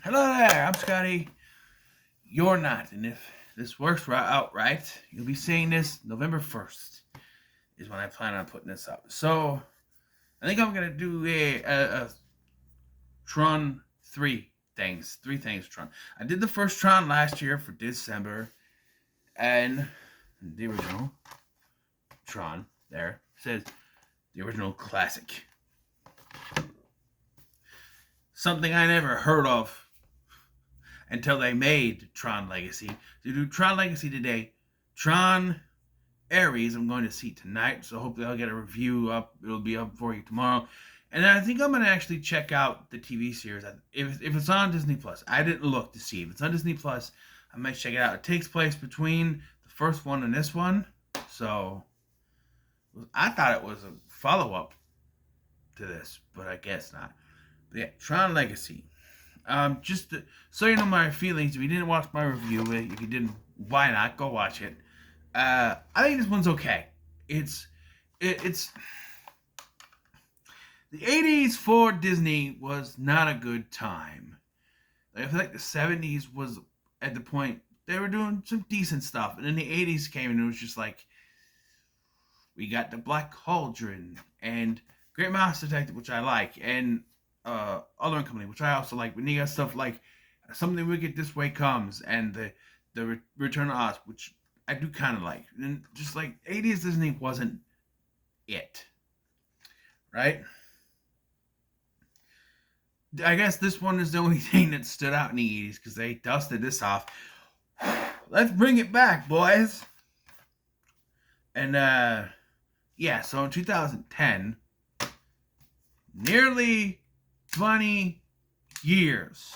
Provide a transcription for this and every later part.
Hello there, I'm Scotty. You're not, and if this works out right, you'll be seeing this November 1st, is when I plan on putting this up. So, I think I'm going to do a Tron 3 things. Three things, Tron. I did the first Tron last year for December, and the original Tron, there, says the original classic. Something I never heard of until they made Tron Legacy. To do Tron Legacy today, Tron Ares I'm going to see tonight, so hopefully I'll get a review up. It'll be up for you tomorrow. And then I think I'm going to actually check out the TV series. If it's on Disney Plus. I didn't look to see. If it's on Disney Plus, I might check it out. It takes place between the first one and this one. So I thought it was a follow-up to this, but I guess not. But yeah, Tron Legacy. So you know my feelings, if you didn't watch my review, if you didn't, why not? Go watch it. I think this one's okay. It's the '80s for Disney was not a good time. Like, I feel like the '70s was at the point they were doing some decent stuff, and then the '80s came and it was just like we got the Black Cauldron and Great Mouse Detective, which I like, and Other Company, which I also like. But you got stuff like Something Wicked This Way Comes and the Return of Oz, which I do kind of like. And just like '80s Disney wasn't it, right? I guess this one is the only thing that stood out in the '80s because they dusted this off. Let's bring it back, boys. And yeah, so in 2010, nearly 20 years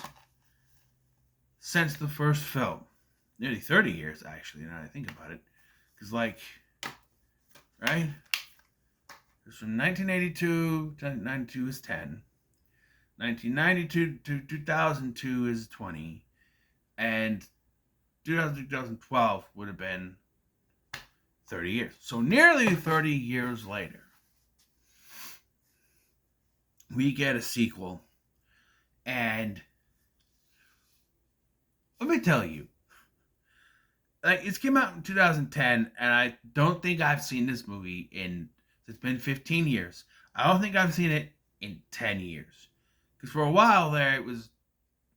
since the first film. Nearly 30 years, actually, now that I think about it. Because, like, right? It's from 1982 to 92 is 10. 1992 to 2002 is 20. And 2012 would have been 30 years. So nearly 30 years later, we get a sequel. And let me tell you, like, it came out in 2010, and I don't think I've seen this movie in, it's been 15 years. I don't think I've seen it in 10 years. Because for a while there, it was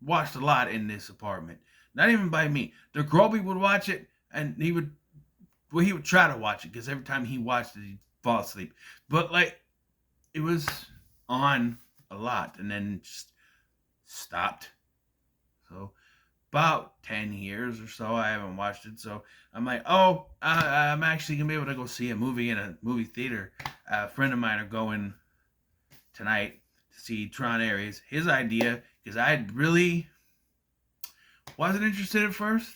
watched a lot in this apartment. Not even by me. The Groby would watch it, and he would try to watch it, because every time he watched it, he'd fall asleep. But, like, it was on a lot, and then just stopped. So about 10 years or so I haven't watched it, so I'm like, oh, I'm actually gonna be able to go see a movie in a movie theater. A friend of mine are going tonight to see Tron Ares. His idea, because I really wasn't interested at first.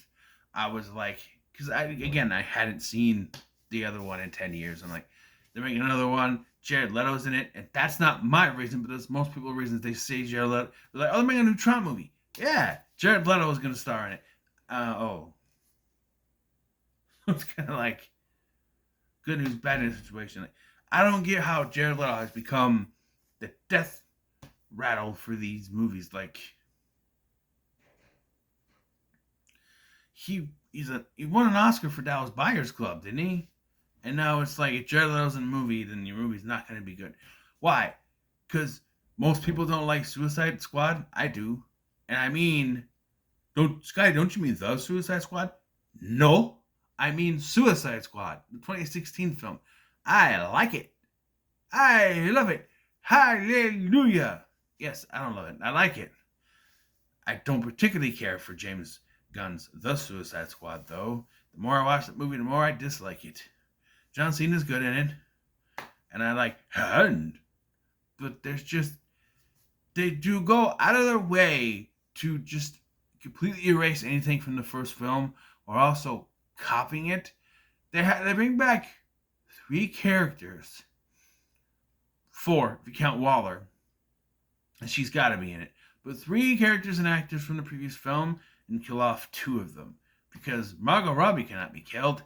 I was like, because I hadn't seen the other one in 10 years. I'm like, they're making another one. Jared Leto's in it, and that's not my reason, but that's most people's reasons. They say Jared Leto. They're like, oh, they're making a new Tron movie. Yeah, Jared Leto is going to star in it. Oh. It's kind of like good news, bad news situation. Like, I don't get how Jared Leto has become the death rattle for these movies. Like, he won an Oscar for Dallas Buyers Club, didn't he? And now it's like, if Jared Leto's in a movie, then your movie's not going to be good. Why? Because most people don't like Suicide Squad. I do. And I mean, don't you mean the Suicide Squad? No. I mean Suicide Squad, the 2016 film. I like it. I love it. Hallelujah. Yes, I don't love it. I like it. I don't particularly care for James Gunn's The Suicide Squad, though. The more I watch that movie, the more I dislike it. John Cena's good in it. And I like Hand. But there's just, they do go out of their way to just completely erase anything from the first film, or also copying it. They bring back 3 characters. 4, if you count Waller. And she's got to be in it. But 3 characters and actors from the previous film, and kill off 2 of them. Because Margot Robbie cannot be killed.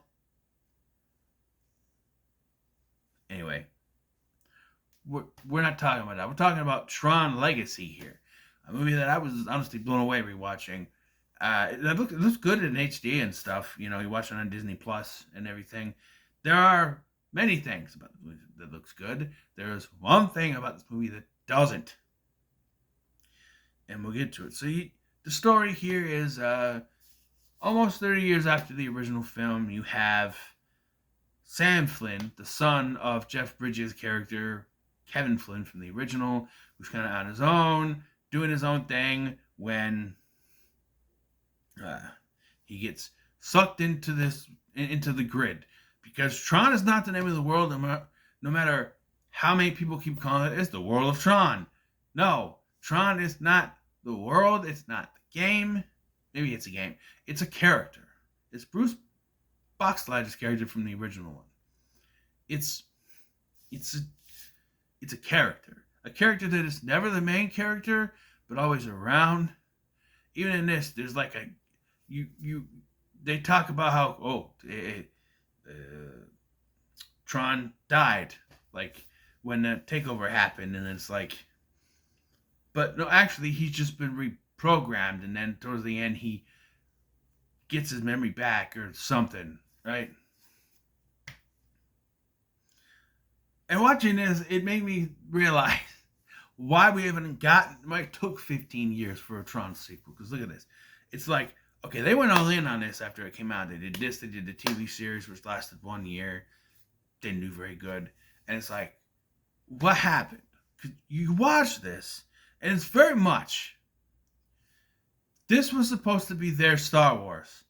Anyway, we're not talking about that. We're talking about Tron Legacy here. a movie that I was honestly blown away rewatching. It looks good in HD and stuff. You know, you watch it on Disney Plus and everything. There are many things about the movie that looks good. There is one thing about this movie that doesn't, and we'll get to it. The story here is almost 30 years after the original film. You have Sam Flynn, the son of Jeff Bridges' character, Kevin Flynn from the original, who's kind of on his own, doing his own thing when uh, he gets sucked into the grid. Because Tron is not the name of the world, no matter how many people keep calling it. It's the world of Tron. No, Tron is not the world. It's not the game. Maybe it's a game. It's a character. It's Bruce Boxleitner's character from the original one. It's it's a, it's a character that is never the main character, but always around. Even in this, there's like a you they talk about how Tron died, like when the takeover happened, and it's like, but no, actually he's just been reprogrammed, and then towards the end he gets his memory back or something, right? And watching this, it made me realize why we haven't gotten. It might took 15 years for a Tron sequel. Because look at this, it's like, okay, they went all in on this after it came out. They did this. They did the TV series, which lasted 1 year, didn't do very good, and it's like, what happened? 'Cause you watch this, and it's very much. This was supposed to be their Star Wars,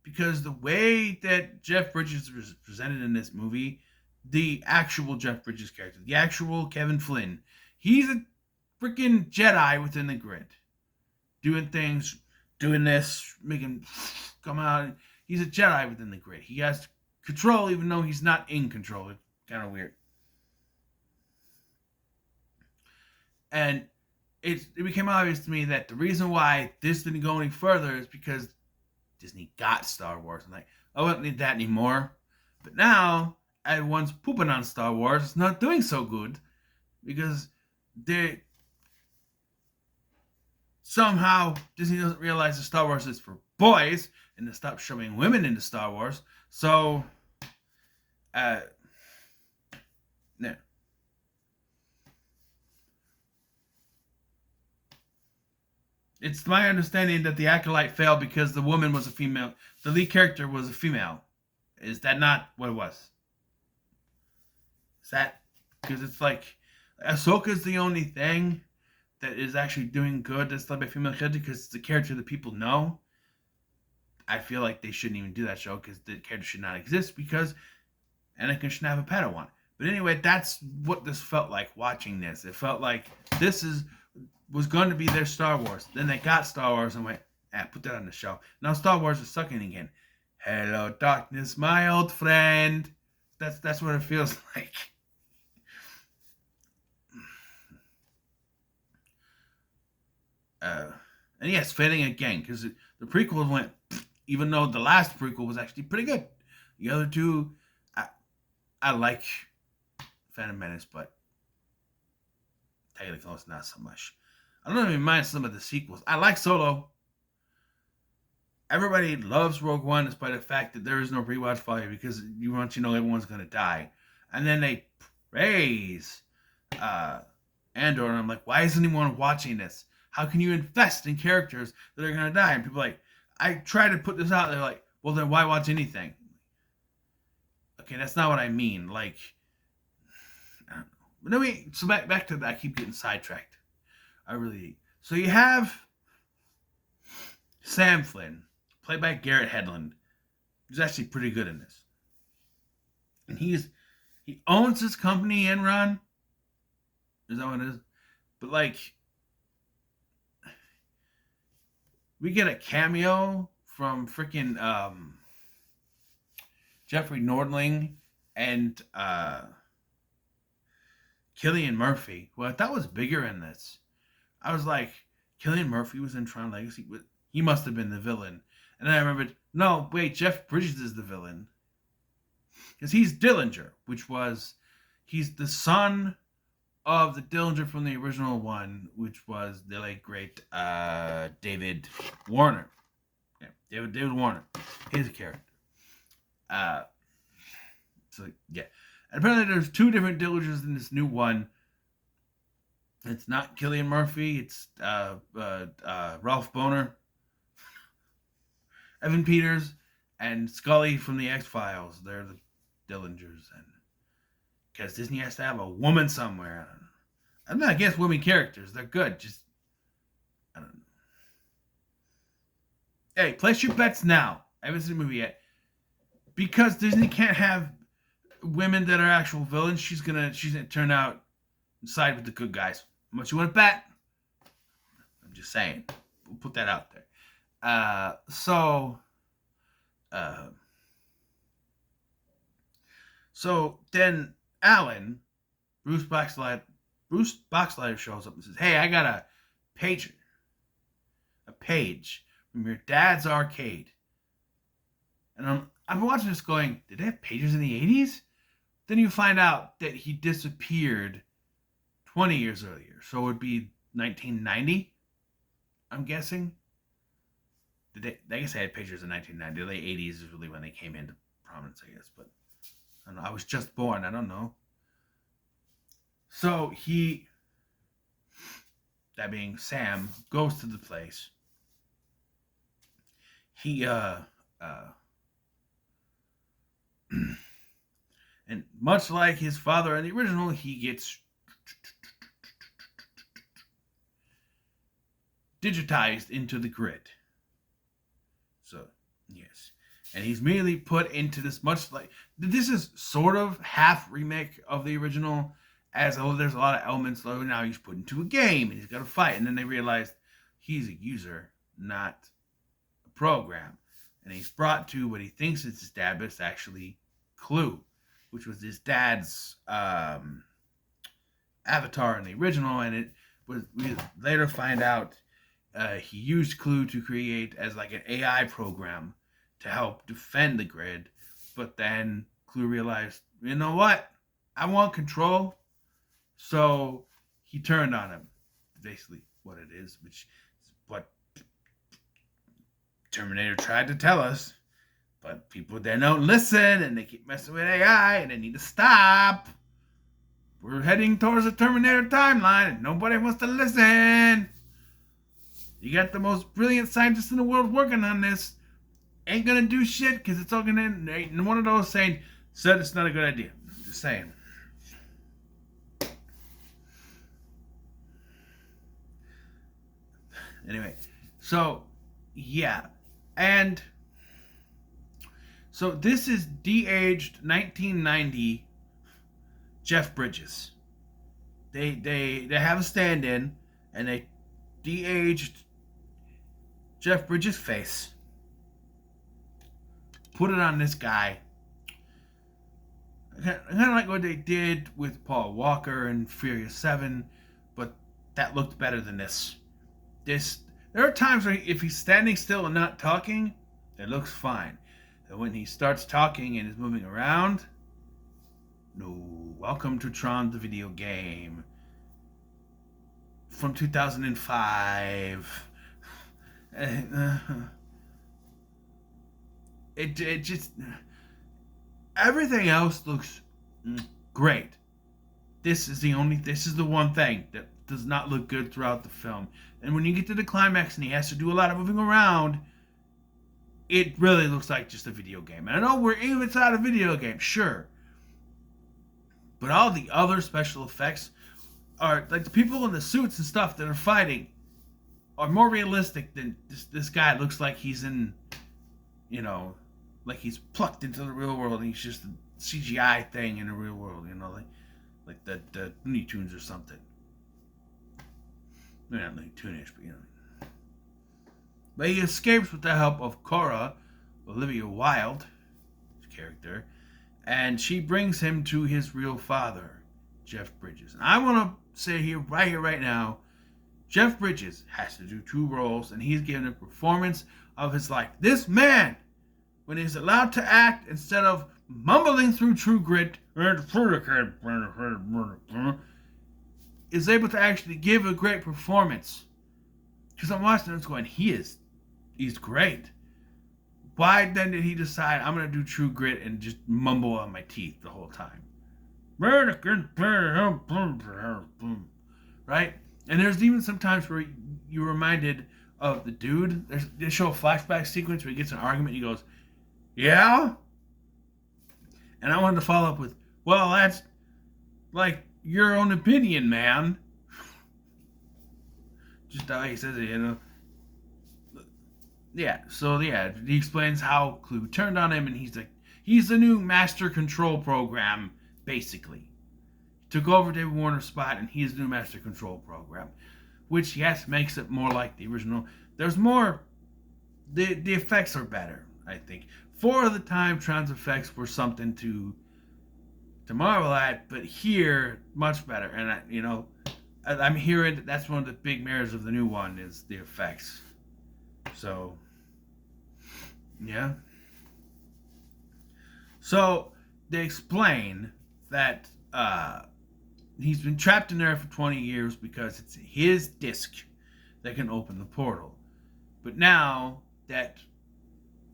because the way that Jeff Bridges was presented in this movie, the actual Jeff Bridges character, the actual Kevin Flynn, he's a freaking Jedi within the grid, doing things, doing this, making come out. He's a Jedi within the grid. He has control, even though he's not in control. It's kind of weird. And it became obvious to me that the reason why this didn't go any further is because Disney got Star Wars. And like, I don't need that anymore. But now, everyone's pooping on Star Wars. It's not doing so good because they somehow Disney doesn't realize that Star Wars is for boys and to stop shoving women into Star Wars. So, no. It's my understanding that the Acolyte failed because the woman was a female. The lead character was a female. Is that not what it was? Is that because it's like Ahsoka's the only thing that is actually doing good that's led by female character because it's the character that people know. I feel like they shouldn't even do that show because the character should not exist because Anakin should have a Padawan. But anyway, that's what this felt like watching this. It felt like was going to be their Star Wars. Then they got Star Wars and went, put that on the show. Now Star Wars is sucking again. Hello, darkness, my old friend. That's what it feels like. And yes, failing again because the prequel went, even though the last prequel was actually pretty good. The other two, I like Phantom Menace, but Attack of the Clones not so much. I don't even mind some of the sequels. I like Solo. Everybody loves Rogue One despite the fact that there is no rewatch value because you want everyone's gonna die. And then they praise Andor, and I'm like, why isn't anyone watching this? How can you invest in characters that are gonna die? And people are like, I try to put this out there, like, well then why watch anything? Okay, that's not what I mean. Like, I don't know. But so back to that. I keep getting sidetracked. I really. So you have Sam Flynn, played by Garrett Hedlund, who's actually pretty good in this. And he owns his company, Enron. Is that what it is? But like, we get a cameo from freaking Jeffrey Nordling and Cillian Murphy, who I thought was bigger in this. I was like, Cillian Murphy was in Tron Legacy. He must have been the villain. And then I remembered, no, wait, Jeff Bridges is the villain. Because he's Dillinger, he's the son of the Dillinger from the original one, which was the late great David Warner. Yeah, David Warner. He's a character. So yeah, and apparently there's two different Dillingers in this new one. It's not Cillian Murphy. It's Ralph Boner, Evan Peters, and Scully from the X-Files. They're the Dillingers, and because Disney has to have a woman somewhere. I'm not against women characters. They're good. Just I don't know. Hey, place your bets now. I haven't seen the movie yet. Because Disney can't have women that are actual villains, she's gonna turn out and side with the good guys. How much you want to bet? I'm just saying. We'll put that out there. So then Alan, Bruce Boxleitner shows up and says, "Hey, I got a page from your dad's arcade." And I'm watching this going, did they have pagers in the 80s? Then you find out that he disappeared 20 years earlier. So it would be 1990, I'm guessing. I guess they had pagers in 1990. The late 80s is really when they came into prominence, I guess. But I don't know. I was just born. I don't know. So that being Sam, goes to the place. He, and much like his father in the original, he gets digitized into the grid. So, yes. And he's immediately put into this this is sort of half remake of the original, as there's a lot of elements, so now he's put into a game, and he's got to fight, and then they realized he's a user, not a program. And he's brought to what he thinks is his dad, but it's actually Clue, which was his dad's avatar in the original, and we later find out he used Clue to create as like an AI program to help defend the grid, but then Clue realized, you know what? I want control, so he turned on him. Basically what it is, which is what Terminator tried to tell us, but people then don't listen, and they keep messing with AI, and they need to stop. We're heading towards the Terminator timeline, and nobody wants to listen. You got the most brilliant scientists in the world working on this. Ain't gonna do shit, because it's all gonna end. One of those said it's not a good idea. Just saying. Anyway, so yeah. And so this is de-aged 1990 Jeff Bridges. They have a stand-in, and they de-aged Jeff Bridges' face, put it on this guy. Kind of like what they did with Paul Walker in Furious 7, but that looked better than this. There are times where if he's standing still and not talking, it looks fine. And when he starts talking and is moving around, no. Welcome to TRON, the video game from 2005. It just, everything else looks great. This is the one thing that does not look good throughout the film. And when you get to the climax and he has to do a lot of moving around, it really looks like just a video game. And I know we're inside a video game, sure. But all the other special effects are, like the people in the suits and stuff that are fighting, are more realistic than this guy looks like he's in, like he's plucked into the real world and he's just a CGI thing in the real world, like the Looney Tunes or something. Not Looney Tune-ish, but But he escapes with the help of Cora, Olivia Wilde's character, and she brings him to his real father, Jeff Bridges. And I want to say right now, Jeff Bridges has to do two roles, and he's given a performance of his life. This man, when he's allowed to act instead of mumbling through True Grit, is able to actually give a great performance. Because I'm watching this going, he's great. Why then did he decide I'm gonna do True Grit and just mumble on my teeth the whole time? Right? And there's even some times where you're reminded of the dude. They show a flashback sequence where he gets in an argument and he goes, yeah? And I wanted to follow up with, well, that's like your own opinion, man. Just how he says it, you know. Yeah, so yeah, he explains how Clue turned on him, and he's the new master control program, basically. He took over David Warner's spot, and he's the new master control program, which, yes, makes it more like the original. There's more, the effects are better, I think. For the time, Tron's effects were something to marvel at, but here, much better. And, I'm hearing that's one of the big merits of the new one is the effects. So, yeah. So, they explain that he's been trapped in there for 20 years because it's his disc that can open the portal. But now that,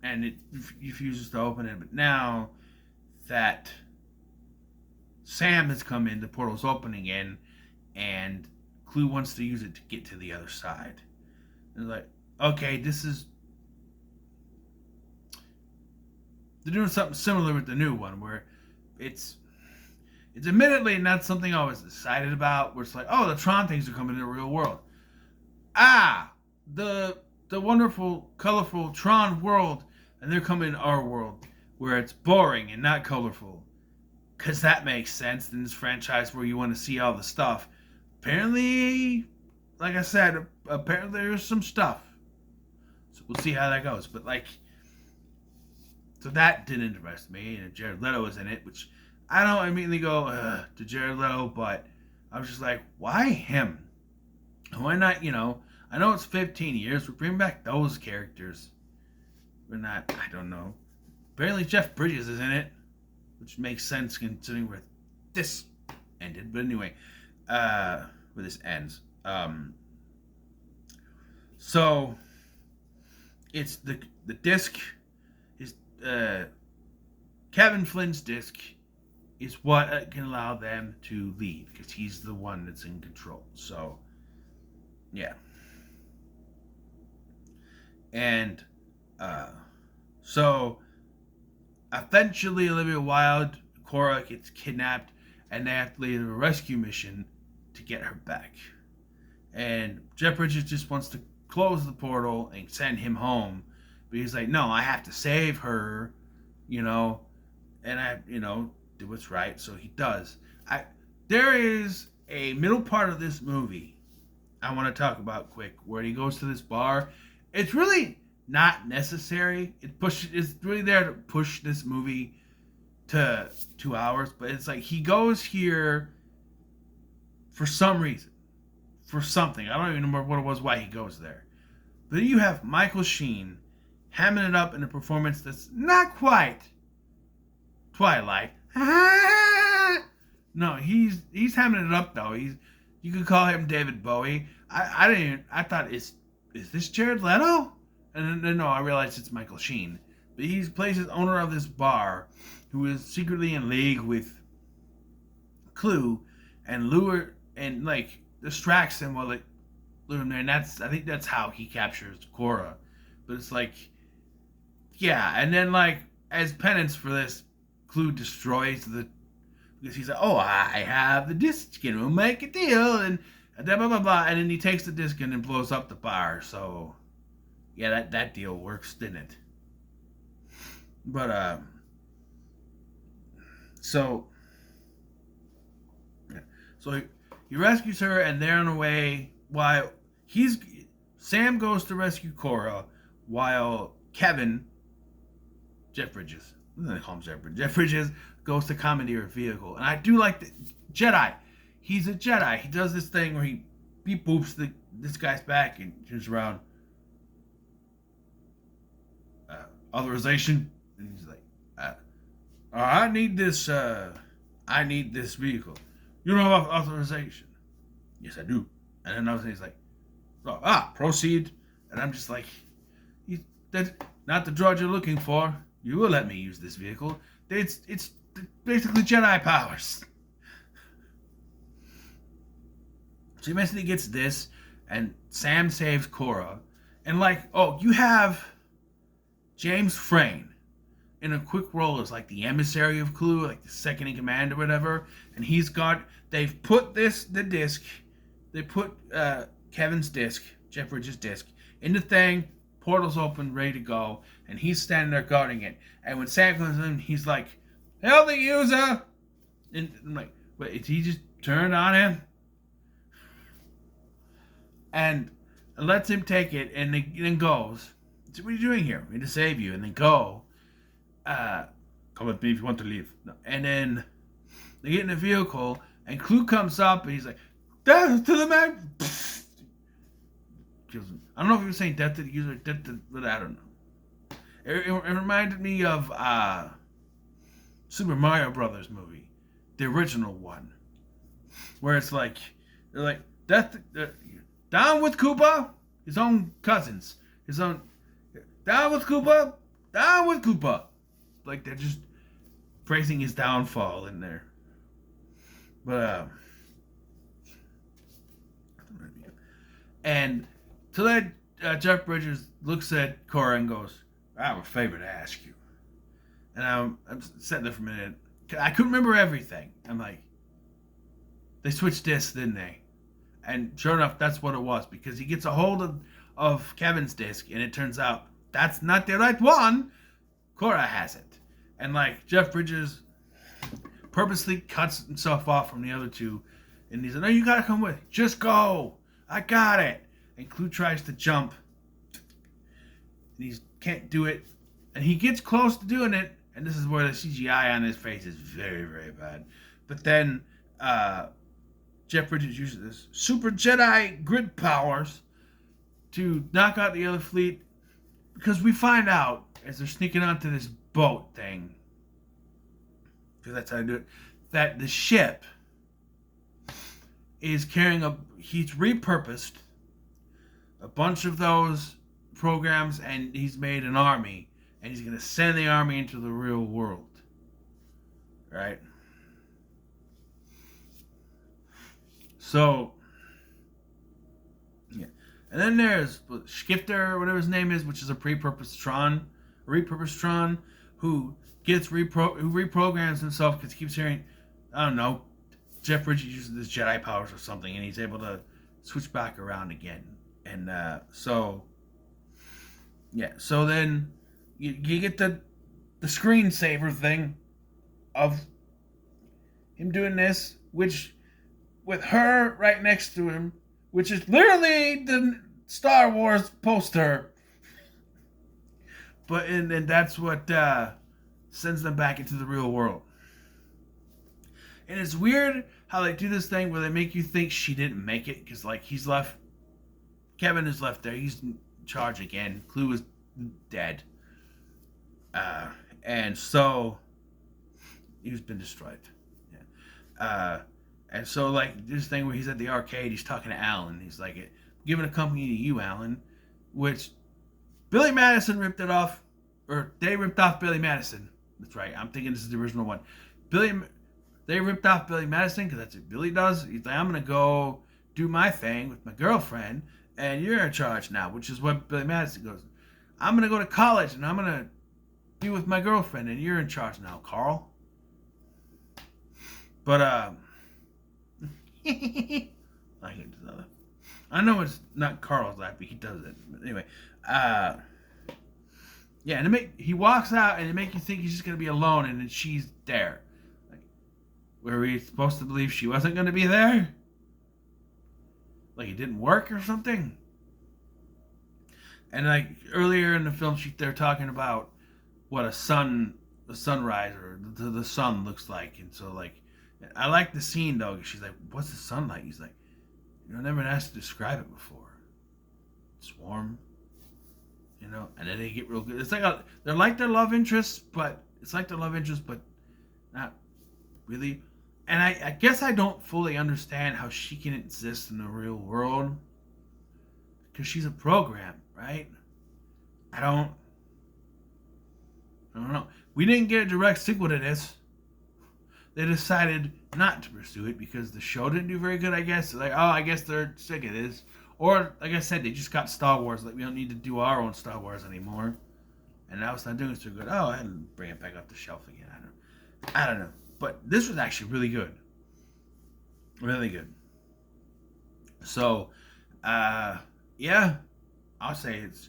and it refuses to open it, but now that Sam has come in, the portal's opening in, and Clue wants to use it to get to the other side. And like, okay, they're doing something similar with the new one, where it's admittedly not something I was excited about, where it's like, oh, the Tron things are coming in the real world. The wonderful, colorful Tron world, and they're coming in our world, where it's boring and not colorful. Because that makes sense in this franchise where you want to see all the stuff. Apparently, like I said, apparently there's some stuff. So we'll see how that goes. But, so that didn't interest me. And Jared Leto was in it, which I don't immediately go to Jared Leto, but I was just like, why him? Why not, I know it's 15 years, but bring back those characters. We're not, I don't know. Apparently Jeff Bridges is in it, which makes sense considering where this ended. But anyway, where this ends. So it's the disc is Kevin Flynn's disc is what can allow them to leave because he's the one that's in control. So yeah, and so eventually Olivia Wilde, Cora gets kidnapped, and they have to lead a rescue mission to get her back. And Jeff Bridges just wants to close the portal and send him home. But he's like, no, I have to save her, and I, do what's right. So he does. There is a middle part of this movie I want to talk about quick, where he goes to this bar. It's really not necessary. It's really there to push this movie to 2 hours, but it's like he goes here for some reason, for something. I don't even remember what it was, why he goes there. But then you have Michael Sheen hamming it up in a performance that's not quite Twilight. No, he's hamming it up though. You could call him David Bowie. I thought, is this Jared Leto? And then no, I realized it's Michael Sheen. But he plays as owner of this bar, who is secretly in league with Clue, and distracts him while they lure him there. And I think that's how he captures Cora. But it's like, yeah, and then as penance for this, Clue destroys because he's like, oh, I have the disc and we'll make a deal and blah blah blah, and then he takes the disc and then blows up the bar. So yeah, that deal works, didn't it? But so he rescues her, and they're on the way while Sam goes to rescue Cora while Jeff Bridges, I'm gonna call him Jeff Bridges goes to commandeer a vehicle. And I do like the Jedi. He's a Jedi. He does this thing where he boops this guy's back and turns around. Authorization, and he's like, I need this vehicle. You don't have authorization. Yes, I do. And then another thing is like, proceed. And I'm just like, that's not the drug you're looking for. You will let me use this vehicle. It's basically Jedi powers. So he basically gets this, and Sam saves Korra. And like, oh, you have James Frayne in a quick role as like the emissary of Clue, like the second in command or whatever. And they've put the disc, they put Kevin's disc, Jeff Bridges' disc, in the thing, portal's open, ready to go, and he's standing there guarding it. And when Sam comes in, he's like, "Hell the user!" And I'm like, wait, did he just turn on him? And lets him take it, and then goes, "So what are you doing here? We need to save you." And then go, come with me if you want to leave. No. And then they get in the vehicle, and Clue comes up, and he's like, "Death to the man!" Kills him. I don't know if he was saying death to the user, death to, but I don't know. It reminded me of Super Mario Brothers movie, the original one, where it's like they're like death, down with Koopa, his own cousins, down with Koopa, down with Koopa, like they're just praising his downfall in there. But and so then Jeff Bridges looks at Korra and goes, "I have a favor to ask you." And I'm sitting there for a minute. I couldn't remember everything. I'm like, they switched discs, didn't they? And sure enough, that's what it was, because he gets a hold of Kevin's disc, and it turns out that's not the right one. Korra has it. And like Jeff Bridges purposely cuts himself off from the other two, and he's like, "No, you gotta come with. Just go. I got it." And Clue tries to jump, and he can't do it. And he gets close to doing it, and this is where the CGI on his face is very, very bad. But then Jeff Bridges uses this Super Jedi grid powers to knock out the other fleet, because we find out as they're sneaking onto this boat thing, because that's how I do it, that the ship is carrying he's repurposed a bunch of those programs, and he's made an army, and he's going to send the army into the real world. Right? So, yeah. And then there's Skifter, or whatever his name is, which is a repurposed TRON, who reprograms himself because he keeps hearing, I don't know, Jeff Bridges uses his Jedi powers or something, and he's able to switch back around again. And so then you get the screensaver thing of him doing this, which with her right next to him, which is literally the Star Wars poster. But and that's what sends them back into the real world. And it's weird how they do this thing where they make you think she didn't make it, because like Kevin is left there. He's in charge again. Clue is dead. And so he's been destroyed. Yeah. And so like this thing where he's at the arcade, he's talking to Alan. He's like, "I'm giving a company to you, Alan," which Billy Madison ripped it off, or they ripped off Billy Madison. That's right. I'm thinking this is the original one. They ripped off Billy Madison because that's what Billy does. He's like, "I'm gonna go do my thing with my girlfriend, and you're in charge now," which is what Billy Madison goes, "I'm gonna go to college and I'm gonna be with my girlfriend, and you're in charge now, Carl." But I can do that. I know it's not Carl's laugh, but he does it. But anyway, yeah, and he walks out, and it makes you think he's just gonna be alone, and then she's there. Like, were we supposed to believe she wasn't gonna be there? Like it didn't work or something? And like earlier in the film, they're talking about what a sunrise or the sun looks like, and so like, I like the scene though. She's like, "What's the sun like?" He's like, "I've never been asked to describe it before. It's warm, you know." And then they get real good. It's like they're like their love interests, but it's like their love interest, but not really. And I guess I don't fully understand how she can exist in the real world because she's a program, right? I don't, I don't know. We didn't get a direct sequel to this. They decided not to pursue it because the show didn't do very good. I guess like, oh, I guess they're sick of this, or like I said, they just got Star Wars. Like we don't need to do our own Star Wars anymore, and now it's not doing so good. Oh, I had to bring it back off the shelf again. I don't know. But this was actually really good. Really good. So, yeah, I'll say it's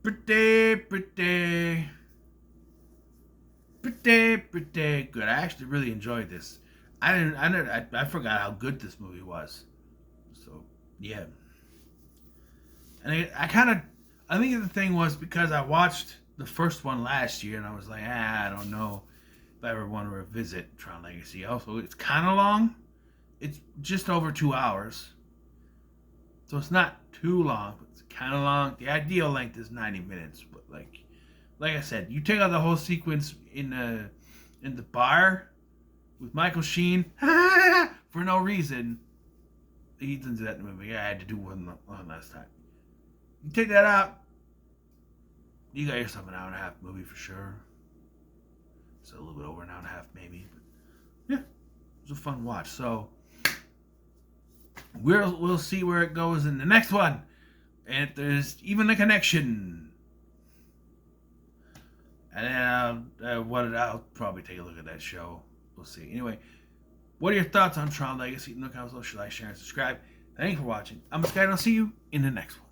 pretty good. I actually really enjoyed this. I forgot how good this movie was. So, yeah. And I think the thing was because I watched the first one last year and I was like, I don't know if I ever want to revisit Tron Legacy. Also, it's kind of long. It's just over 2 hours. So it's not too long, but it's kind of long. The ideal length is 90 minutes, but like I said, you take out the whole sequence in the bar with Michael Sheen for no reason. He doesn't do that in the movie. Yeah, I had to do one last time. You take that out, you got yourself an hour and a half movie for sure. So a little bit over an hour and a half maybe. But yeah, it was a fun watch. So we'll see where it goes in the next one. And if there's even a connection. And then I'll probably take a look at that show. We'll see. Anyway, what are your thoughts on Tron Legacy? In the comments below. Should I share and subscribe? Thanks for watching. I'm Sky and I'll see you in the next one.